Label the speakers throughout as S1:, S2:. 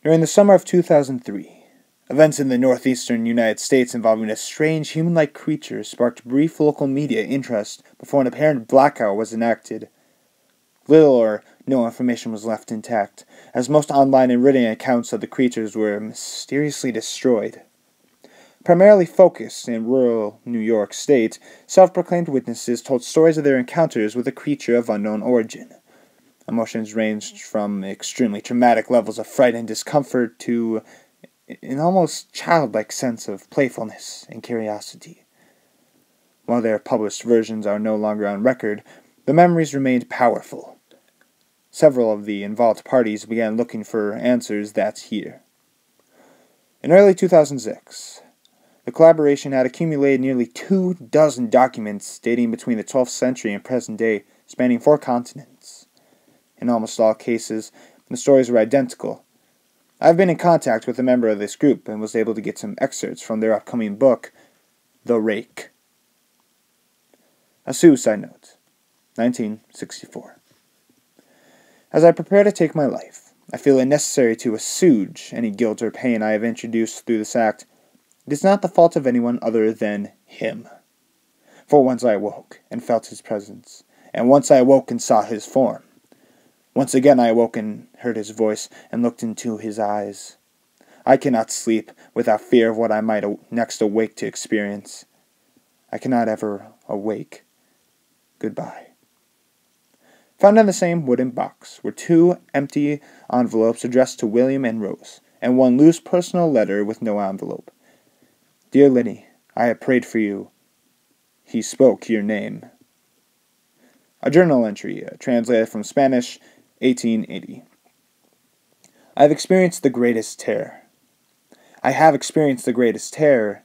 S1: During the summer of 2003, events in the northeastern United States involving a strange human-like creature sparked brief local media interest before an apparent blackout was enacted. Little or no information was left intact, as most online and written accounts of the creatures were mysteriously destroyed. Primarily focused in rural New York State, self-proclaimed witnesses told stories of their encounters with a creature of unknown origin. Emotions ranged from extremely traumatic levels of fright and discomfort to an almost childlike sense of playfulness and curiosity. While their published versions are no longer on record, the memories remained powerful. Several of the involved parties began looking for answers that year. In early 2006, the collaboration had accumulated nearly 24 documents dating between the 12th century and present day, spanning 4 continents. In almost all cases, the stories were identical. I've been in contact with a member of this group and was able to get some excerpts from their upcoming book, The Rake. A suicide note, 1964. As I prepare to take my life, I feel it necessary to assuage any guilt or pain I have introduced through this act. It is not the fault of anyone other than him. For once I awoke and felt his presence, and once I awoke and saw his form. Once again I awoke and heard his voice and looked into his eyes. I cannot sleep without fear of what I might next awake to experience. I cannot ever awake. Goodbye. Found in the same wooden box were 2 empty envelopes addressed to William and Rose, and 1 loose personal letter with no envelope. Dear Liddy, I have prayed for you. He spoke your name. A journal entry, translated from Spanish, 1880. I have experienced the greatest terror. I have experienced the greatest terror.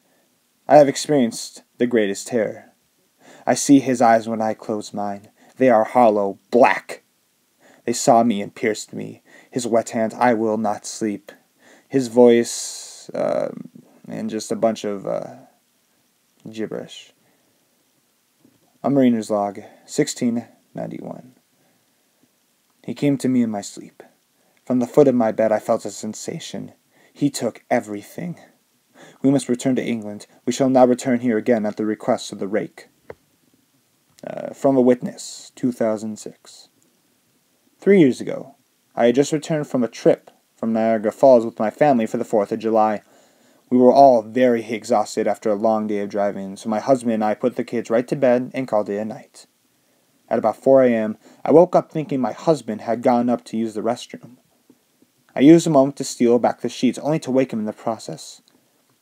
S1: I have experienced the greatest terror. I see his eyes when I close mine. They are hollow, black. They saw me and pierced me. His wet hand, I will not sleep. His voice, and just a bunch of gibberish. A Mariner's Log, 1691. He came to me in my sleep. From the foot of my bed I felt a sensation. He took everything. We must return to England. We shall not return here again at the request of the Rake. From a Witness, 2006. 3 years ago, I had just returned from a trip from Niagara Falls with my family for the 4th of July. We were all very exhausted after a long day of driving, so my husband and I put the kids right to bed and called it a night. At about 4 a.m., I woke up thinking my husband had gone up to use the restroom. I used a moment to steal back the sheets, only to wake him in the process.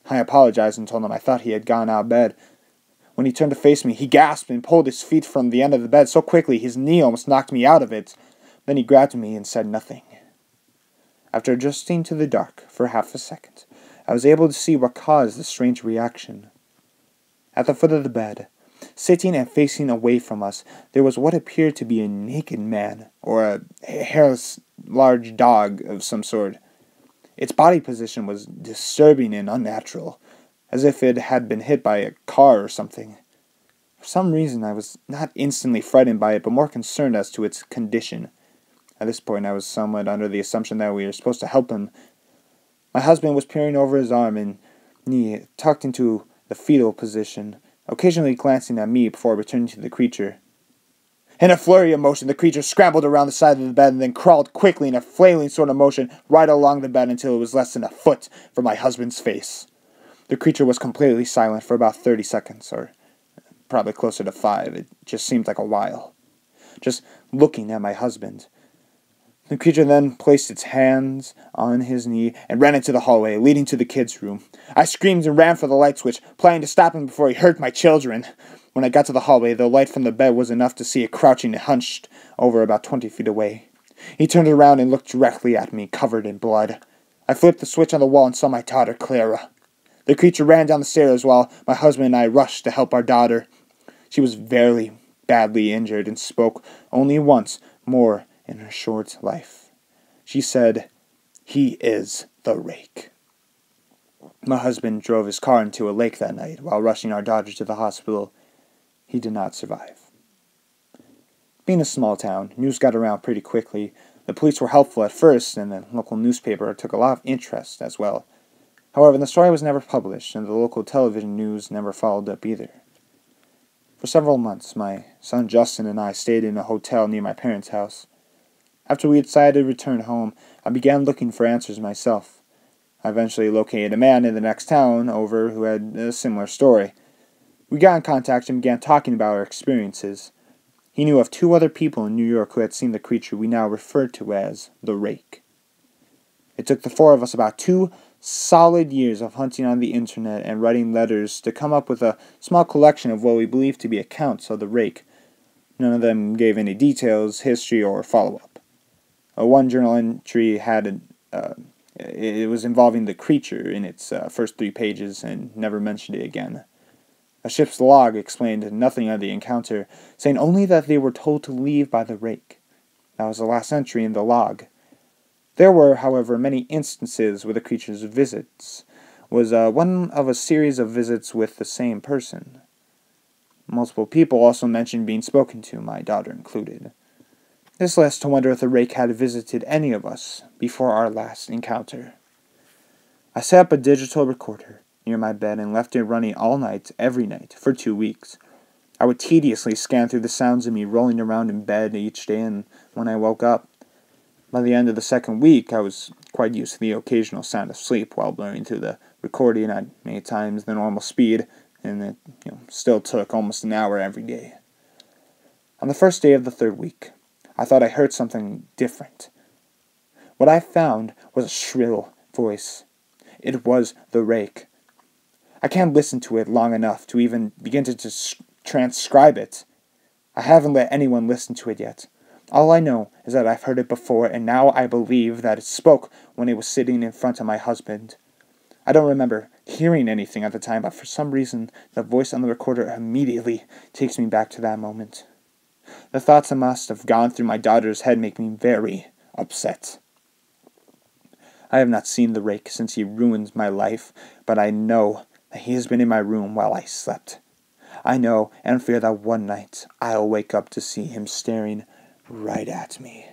S1: I apologized and told him I thought he had gone out of bed. When he turned to face me, he gasped and pulled his feet from the end of the bed so quickly his knee almost knocked me out of it. Then he grabbed me and said nothing. After adjusting to the dark for half a second, I was able to see what caused the strange reaction. At the foot of the bed, sitting and facing away from us, there was what appeared to be a naked man, or a hairless large dog of some sort. Its body position was disturbing and unnatural, as if it had been hit by a car or something. For some reason, I was not instantly frightened by it, but more concerned as to its condition. At this point, I was somewhat under the assumption that we were supposed to help him. My husband was peering over his arm and knee, tucked into the fetal position, occasionally glancing at me before returning to the creature. In a flurry of motion, the creature scrambled around the side of the bed and then crawled quickly in a flailing sort of motion right along the bed until it was less than a foot from my husband's face. The creature was completely silent for about 30 seconds, or probably closer to 5. It just seemed like a while. Just looking at my husband. The creature then placed its hands on his knee and ran into the hallway, leading to the kids' room. I screamed and ran for the light switch, planning to stop him before he hurt my children. When I got to the hallway, the light from the bed was enough to see it crouching and hunched over about 20 feet away. He turned around and looked directly at me, covered in blood. I flipped the switch on the wall and saw my daughter, Clara. The creature ran down the stairs while my husband and I rushed to help our daughter. She was very badly injured and spoke only once more in her short life. She said, "He is the Rake." My husband drove his car into a lake that night while rushing our daughter to the hospital. He did not survive. Being a small town, news got around pretty quickly. The police were helpful at first, and the local newspaper took a lot of interest as well. However, the story was never published, and the local television news never followed up either. For several months, my son Justin and I stayed in a hotel near my parents' house. After we decided to return home, I began looking for answers myself. I eventually located a man in the next town over who had a similar story. We got in contact and began talking about our experiences. He knew of 2 other people in New York who had seen the creature we now refer to as the Rake. It took the 4 of us about 2 solid years of hunting on the internet and writing letters to come up with a small collection of what we believed to be accounts of the Rake. None of them gave any details, history, or follow-up. One journal entry had it was involving the creature in its first 3 pages and never mentioned it again. A ship's log explained nothing of the encounter, saying only that they were told to leave by the Rake. That was the last entry in the log. There were, however, many instances where the creature's visits was one of a series of visits with the same person. Multiple people also mentioned being spoken to, my daughter included. This led us to wonder if the Rake had visited any of us before our last encounter. I set up a digital recorder near my bed and left it running all night, every night, for 2 weeks. I would tediously scan through the sounds of me rolling around in bed each day and when I woke up. By the end of the 2nd week, I was quite used to the occasional sound of sleep while blurring through the recording at many times the normal speed, and it still took almost an hour every day. On the first day of the 3rd week, I thought I heard something different. What I found was a shrill voice. It was the Rake. I can't listen to it long enough to even begin to transcribe it. I haven't let anyone listen to it yet. All I know is that I've heard it before, and now I believe that it spoke when it was sitting in front of my husband. I don't remember hearing anything at the time, but for some reason, the voice on the recorder immediately takes me back to that moment. The thoughts that must have gone through my daughter's head make me very upset. I have not seen the Rake since he ruined my life, but I know that he has been in my room while I slept. I know and fear that one night I'll wake up to see him staring right at me.